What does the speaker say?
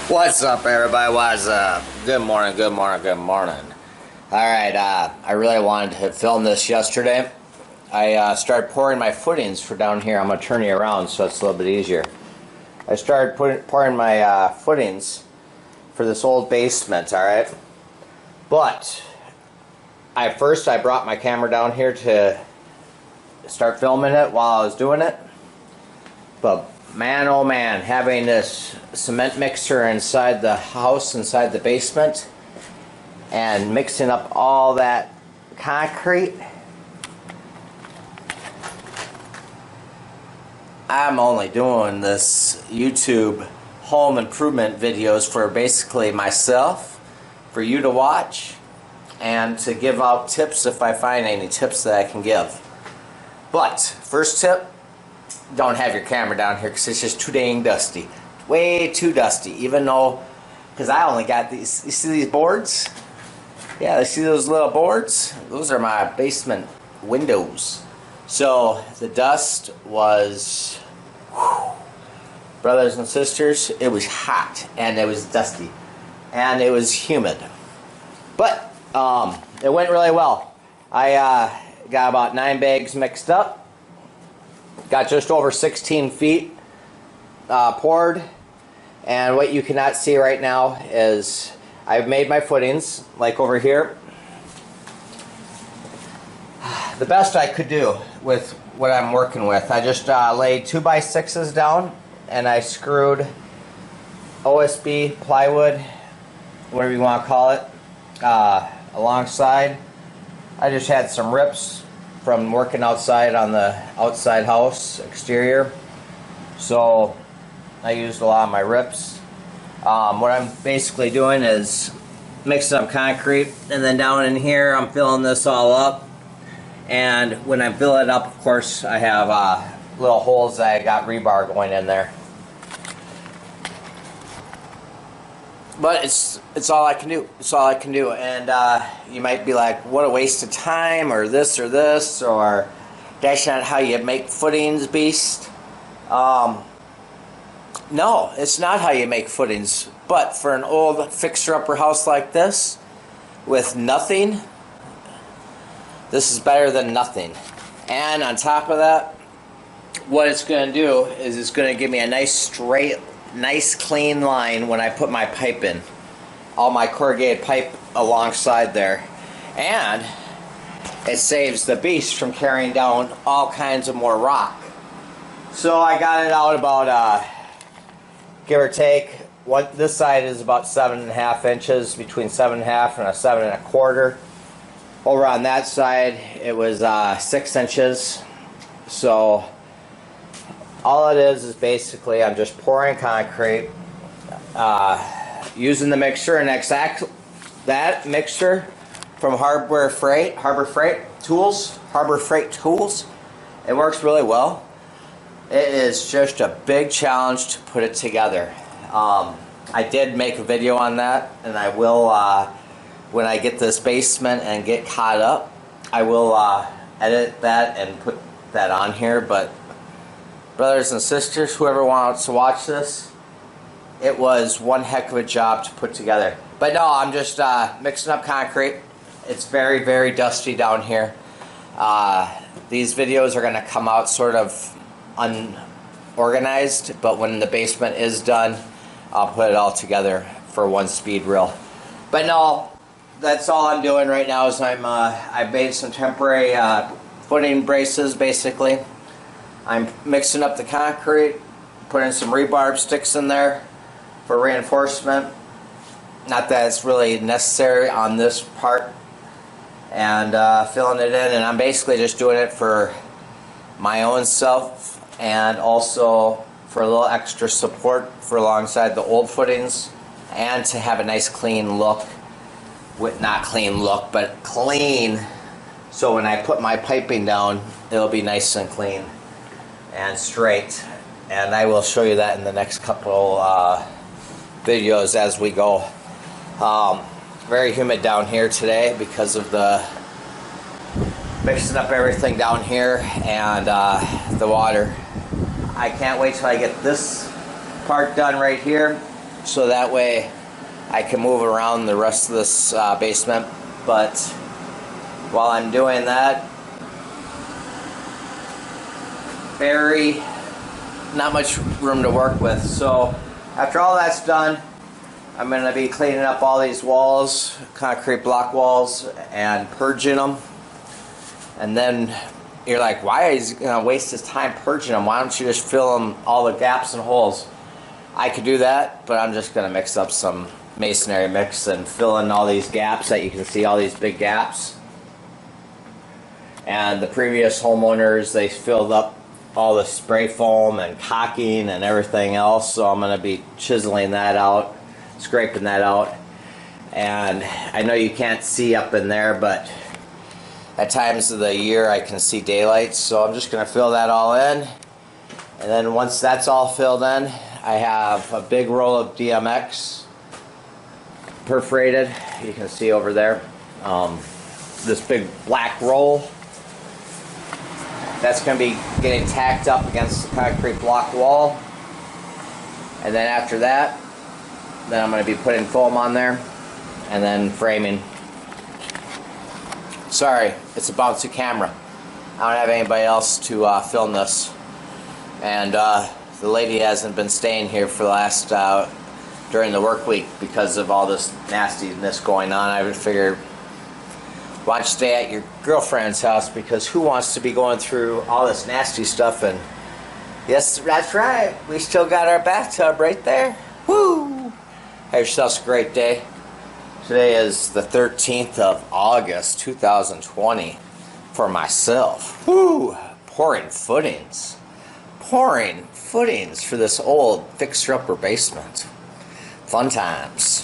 What's up, everybody? What's up? Good morning, good morning, good morning. Alright, I really wanted to film this yesterday. I started pouring my footings for down here. I'm going to turn you around so it's a little bit easier. I started pouring my footings for this old basement, alright? But, first I brought my camera down here to start filming it while I was doing it. But man, oh man, having this cement mixer inside the house, inside the basement, and mixing up all that concrete. I'm only doing this YouTube home improvement videos for basically myself, for you to watch, and to give out tips if I find any tips that I can give. But, first tip, don't have your camera down here because it's just too dang dusty. Way too dusty. Even though, because I only got these, you see these boards? Yeah, you see those little boards? Those are my basement windows. So the dust was, whew, brothers and sisters, it was hot and it was dusty and it was humid. But it went really well. I got about 9 bags mixed up. Got just over 16 feet poured, and what you cannot see right now is I've made my footings, like over here. The best I could do with what I'm working with, I just laid 2x6s down, and I screwed OSB plywood, whatever you want to call it, alongside. I just had some rips from working outside on the outside house exterior, so I used a lot of my rips. What I'm basically doing is mixing up concrete, and then down in here I'm filling this all up, and when I fill it up, of course, I have little holes that I got rebar going in there. But it's all I can do. It's all I can do. And you might be like, what a waste of time, or this, or that's not how you make footings, beast. No, it's not how you make footings. But for an old fixer-upper house like this, with nothing, this is better than nothing. And on top of that, what it's going to do is it's going to give me a nice straight, nice clean line when I put my pipe in. All my corrugated pipe alongside there. And it saves the beast from carrying down all kinds of more rock. So I got it out about, give or take, this side is about 7.5 inches, between 7.5 and a 7.25. Over on that side it was 6 inches. So all it is basically I'm just pouring concrete, using the mixer, and that mixer from Harbor Freight Tools. It works really well. It is just a big challenge to put it together. I did make a video on that, and I will, when I get this basement and get caught up, I will edit that and put that on here. But brothers and sisters, whoever wants to watch this, it was one heck of a job to put together. But no, I'm just mixing up concrete. It's very, very dusty down here. These videos are going to come out sort of unorganized, but when the basement is done, I'll put it all together for one speed reel. But no, that's all I'm doing right now is I made some temporary footing braces, basically. I'm mixing up the concrete, putting some rebar sticks in there for reinforcement. Not that it's really necessary on this part. And filling it in, and I'm basically just doing it for my own self, and also for a little extra support for alongside the old footings, and to have a nice clean look. Not clean look, but clean. So when I put my piping down, it'll be nice and clean and straight. And I will show you that in the next couple videos as we go. Very humid down here today because of the mixing up everything down here and the water. I can't wait till I get this part done right here, so that way I can move around the rest of this basement. But while I'm doing that, not much room to work with. So after all that's done, I'm going to be cleaning up all these walls, concrete block walls, and purging them. And then you're like, why is he going to waste his time purging them? Why don't you just fill them all the gaps and holes? I could do that, but I'm just going to mix up some masonry mix and fill in all these gaps that you can see, all these big gaps. And the previous homeowners, they filled up all the spray foam and caulking and everything else, so I'm going to be chiseling that out, scraping that out. And I know you can't see up in there, but at times of the year I can see daylight, so I'm just going to fill that all in. And then once that's all filled in, I have a big roll of DMX perforated. You can see over there, this big black roll. That's going to be getting tacked up against the concrete block wall. And then after that, then I'm going to be putting foam on there and then framing. Sorry, it's a bouncy camera. I don't have anybody else to film this. And the lady hasn't been staying here for the last, during the work week because of all this nastiness going on. I would figure, why don't you stay at your girlfriend's house, because who wants to be going through all this nasty stuff? And yes, that's right, we still got our bathtub right there. Woo! Have yourselves a great day. Today is the 13th of August 2020 for myself. Woo! Pouring footings for this old fixer-upper basement. Fun times.